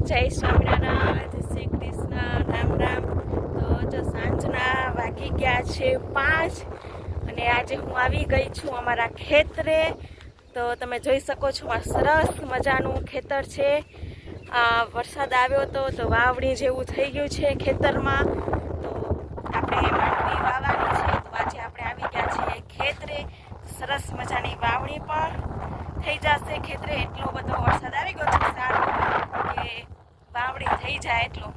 જય સ્વામિનારાયણ, જય શ્રી કૃષ્ણ, રામ રામ. તો જો સાંજના વાગી ગયા છે 5 અને આજે હું આવી ગઈ છું અમારા ખેતરે. તો તમે જોઈ શકો છો આ સરસ મજાનું ખેતર છે. વરસાદ આવ્યો હતો તો વાવણી જેવું થઈ ગયું છે ખેતરમાં. તો આપણે માંડવી વાવવાની છે. તો આજે આપણે આવી ગયા છીએ ખેતરે. સરસ મજાની વાવણી પણ થઈ જશે ખેતરે. એટલો બધો વરસાદ આવી ગયો છે સારો કે વાવણી થઈ જાય એટલો.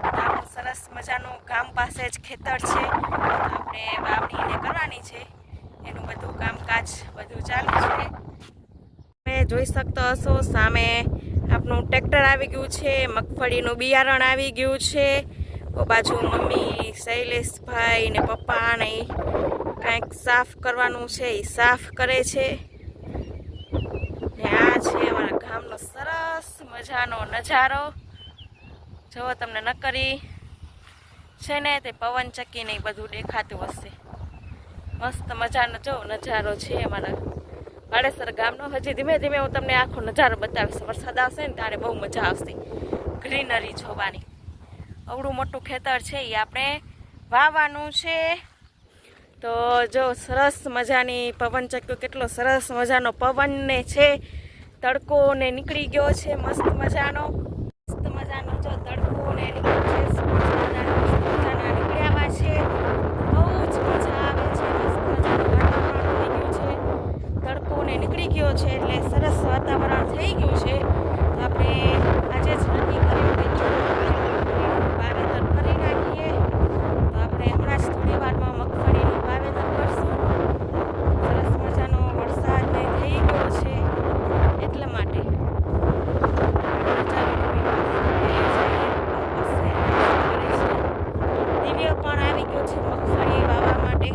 આપણું સરસ મજાનું ગામ પાસે જ ખેતર છે. આપણે વાવણીને કરવાની છે, એનું બધું કામકાજ બધું ચાલુ છે. તમે જોઈ શકતો હશો સામે આપણું ટ્રેક્ટર આવી ગયું છે, મગફળીનું બિયારણ આવી ગયું છે. બાજુ મમ્મી શૈલેષભાઈ ને પપ્પા ને કંઈક સાફ કરવાનું છે, એ સાફ કરે છે. ને આ છે અમારા ગામનો સરસ મજાનો નજારો. જો તમને નકરી છે ને તે પવન ચક્કી ને બધું દેખાતું હશે. મસ્ત મજાનો જો નજારો છે અમારા વાડેસર ગામનો. હજી ધીમે ધીમે હું તમને આખો નજારો બતાવીશ. વરસાદ આવશે ને ત્યારે બહુ મજા આવશે ગ્રીનરી જોવાની. અવડું મોટું ખેતર છે એ આપણે વાવવાનું છે. તો જો સરસ મજાની પવન ચક્યો, કેટલો સરસ મજાનો પવન ને છે. તડકો ને નીકળી ગયો છે મસ્ત મજાનો. મસ્ત મજાનો જો તડકો ને નીકળ્યો છે. મસ્ત મજાના નીકળ્યા છે. બહુ જ મજા આવે છે. મસ્ત મજાનું વાતાવરણ થઈ ગયું છે. તડકો ને નીકળી ગયો છે એટલે સરસ વાતાવરણ થઈ ગયું છે. તો આપણે આજે જ નક્કી કર્યું કે વાવેતર કરી નાખીએ. તો આપણે હમણાં જ થોડી વારમાં મગફળીનું વાવેતર કરશું. સરસ મજાનો વરસાદ ને થઈ ગયો છે એટલા માટે. દિવ્ય પણ આવી ગયો છે મગફળી વાવવા માટે.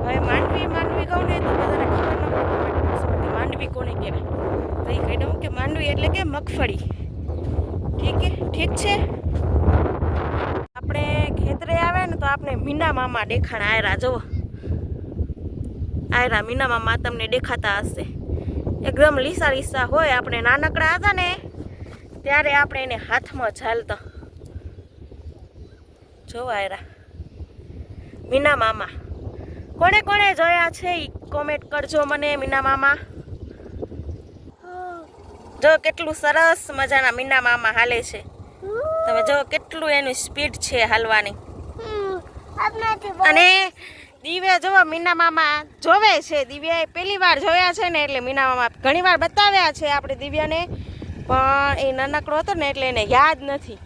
હવે માંડવી કહું ને તો બધાને ખબર ન પડે માંડવી કોને કહેવાય. તો એ કહી દઉં કે માંડવી એટલે કે મગફળી. ઠીક છે. આપણે ખેતરે આવે ને તો આપણે મીના મામા દેખાણ આયરા. જુઓ આયરા મીના મામા તમને દેખાતા હશે. એકદમ લીસા લીસા હોય. આપણે નાનકડા હતા ને ત્યારે આપણે એને હાથમાં ઝાલતા. જો આયરા મીના મામા. કોણે કોણે જોયા છે એ કોમેન્ટ કરજો મને. મીના મામા જો કેટલું સરસ મજાના મીના મામા હાલે છે. તમે જો કેટલું એનું સ્પીડ છે હાલવાની. અને દિવ્યા જોવો મીના મામા જોવે છે. દિવ્યાએ પહેલી વાર જોયા છે ને એટલે મીના મામા ઘણી વાર બતાવ્યા છે આપણે દિવ્યાને, પણ એ નાનકડો હતો ને એટલે એને યાદ નથી.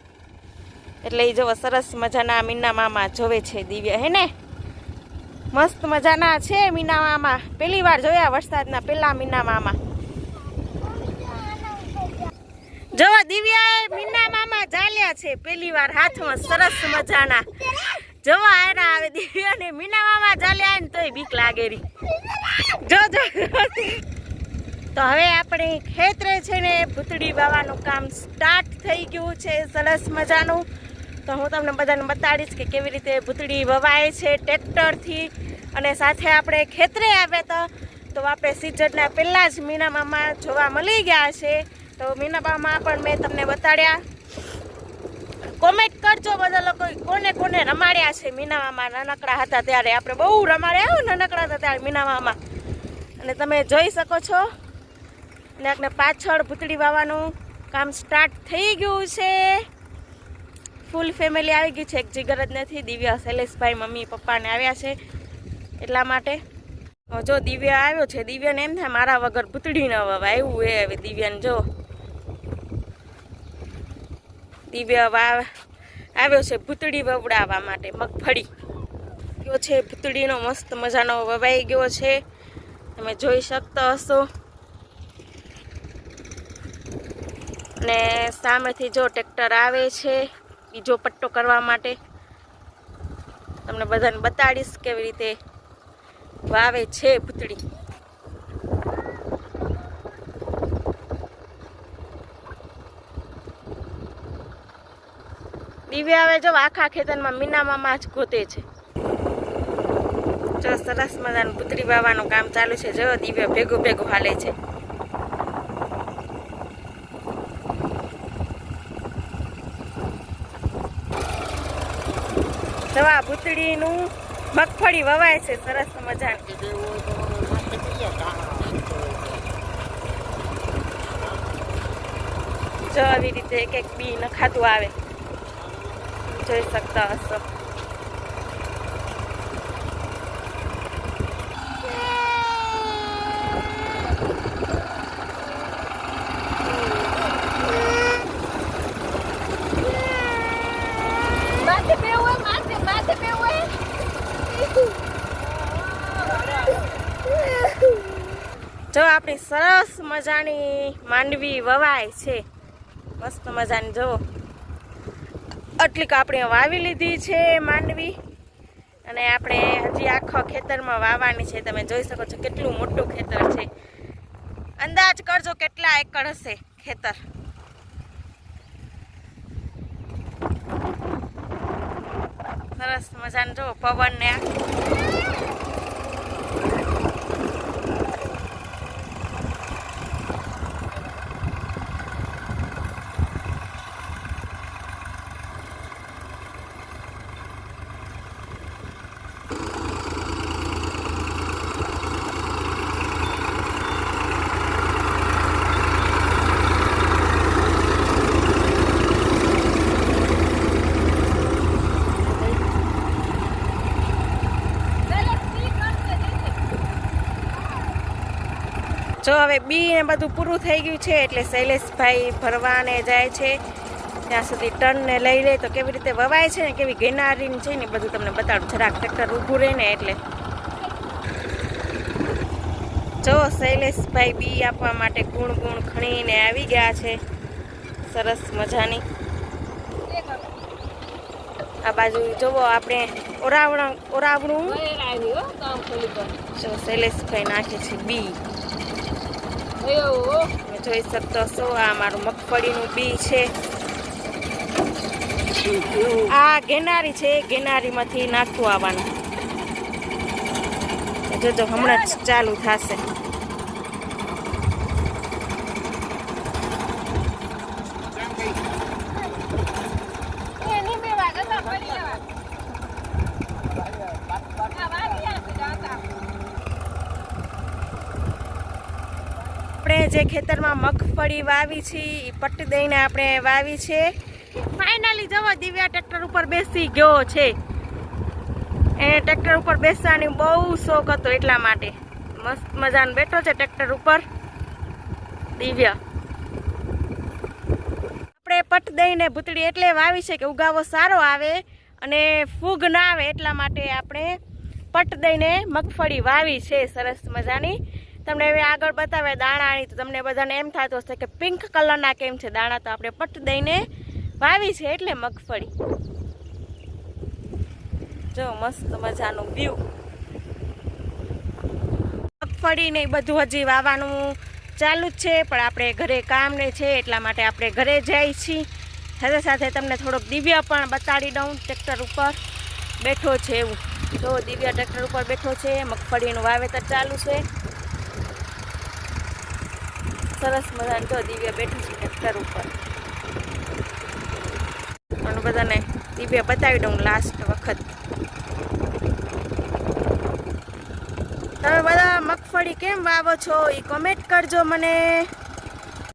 એટલે એ જોવો સરસ મજાના મીના મામા જોવે છે દિવ્યા. હે ને મસ્ત મજાના છે મીના મામા. પહેલી વાર જોયા વરસાદના પહેલા મીના મામા. જોવો દિવ્યાએ મીના મામા ઝાલ્યા છે પહેલી વાર હાથમાં સરસ મજાના. જોવો આયરા આવે દિવ્યાને મીના મામા ઝાલ્યા ને તોય બીક લાગે રી. જો તો હવે આપણે ખેતરે છે ને ભૂતળી વાવવાનું કામ સ્ટાર્ટ થઈ ગયું છે સરસ મજાનું. તો હું તમને બધાને બતાડીશ કે કેવી રીતે ભૂતળી વવાય છે ટ્રેક્ટરથી. અને સાથે આપણે ખેતરે આવ્યા તો આપણે સિઝનના પહેલાં જ મીના મામા જોવા મળી ગયા છે. તો મીના મામા પણ મેં તમને બતાડ્યા. કોમેન્ટ કરજો બધા લોકો કોને કોને રમાડ્યા છે મીના મામા નાનકડા હતા ત્યારે. આપણે બહુ રમાડ્યા નાનકડા હતા ત્યારે મીના મામા. અને તમે જોઈ શકો છો. અને આપણે પાછળ ભૂતળી વાવવાનું કામ સ્ટાર્ટ થઈ ગયું છે. ફૂલ ફેમિલી આવી ગઈ છે. એક જીગર જ નથી. દિવ્યા શૈલેષભાઈ મમ્મી પપ્પાને આવ્યા છે એટલા માટે. જો દિવ્યા આવ્યો છે. દિવ્યાને એમ થાય મારા વગર ભૂતળી ન વવાય એવું એ. હવે દિવ્યાને જો દિવ્યા આવ્યો છે ભૂતળી વવડાવવા માટે. મગફળી ગયો છે ભૂતળીનો મસ્ત મજાનો વવાઈ ગયો છે. તમે જોઈ શકતા હશો. અને સામેથી જો ટ્રેક્ટર આવે છે બીજો પટ્ટો કરવા માટે. તમને બધાને બતાડીશ કેવી રીતે વાવે છે ભૂતળી. દિવ્યા આવે જો આખા ખેતરમાં મીના મામા જ ગોતે છે. જો સરસ મજાનું ભૂતળી વાવવાનું કામ ચાલુ છે. જો દિવ્યા ભેગું હાલે છે. જવા ભૂતળીનું મગફળી વવાય છે સરસ મજાની. જો આવી રીતે એક એક બી નખાતું આવે, જોઈ શકતા હશો. જો આપણી સરસ મજાની માંડવી વવાય છે, મસ્ત મજાની. જો આટલીક આપણે વાવી લીધી છે માંડવી, અને આપણે હજી આખા ખેતરમાં વાવવાની છે. તમે જોઈ શકો છો કેટલું મોટું ખેતર છે. અંદાજ કરજો કેટલા એકડ હશે ખેતર. સરસ મજાનું જો પવન ને જો હવે બી ને બધું પૂરું થઈ ગયું છે, એટલે શૈલેષભાઈ ભરવાને જાય છે. ત્યાં સુધી ટનને લઈ લે તો કેવી રીતે વવાય છે ને કેવી ગેનારી છે ને બધું તમને બતાડું. જરાક ટ્રેક્ટર ઊભું રહે ને એટલે. જો શૈલેષભાઈ બી આપવા માટે ગુણ ગુણ ખણીને આવી ગયા છે, સરસ મજાની. આ બાજુ જોવો આપણે ઓરાવણું જો શૈલેષભાઈ નાખે છે બી. તમે જોઈ શકતો છો આ મારું મગફળીનું બી છે. આ ગેનારી છે, ગેનારીમાંથી નાખવું આવવાનું. જોજો હમણાં જ ચાલુ થશે. આપણે જે ખેતરમાં મગફળી વાવી છે એ પટ્ટી દઈને આપણે વાવી છે. ફાઇનલી જવો દિવ્યા ટ્રેક્ટર ઉપર બેસી ગયો છે. એને ટ્રેક્ટર ઉપર બેસવાની બહુ શોખ હતો, એટલા માટે મસ્ત મજાનો બેઠો છે ટ્રેક્ટર ઉપર દિવ્યા. આપણે પટ દઈને ભૂતળી એટલે વાવી છે કે ઉગાવો સારો આવે અને ફૂગ ના આવે, એટલા માટે આપણે પટ દઈને મગફળી વાવી છે સરસ મજાની. તમને હવે આગળ બતાવે દાણાની, તો તમને બધાને એમ થતું હશે કે પિંક કલરના કેમ છે દાણા. તો આપણે પટ દઈને વાવી છે એટલે મગફળી. જો મસ્ત મજાનું વ્યૂ. મગફળી ને બધું હજી વાવવાનું ચાલુ જ છે, પણ આપણે ઘરે કામ ને છે એટલા માટે આપણે ઘરે જઈએ છીએ. સાથે સાથે તમને થોડોક દિવ્યા પણ બતાડી દઉં. ટ્રેક્ટર ઉપર બેઠો છે એવું. જો દિવ્યા ટ્રેક્ટર ઉપર બેઠો છે, મગફળીનું વાવેતર ચાલુ છે. સરસ મજાનું જો દિવ્યા બેઠું છે ટ્રેક્ટર ઉપર. અને બધાને દિવ્યા બતાવી દઉં લાસ્ટ વખત. તમે બધા મગફળી કેમ વાવો છો એ કોમેન્ટ કરજો મને.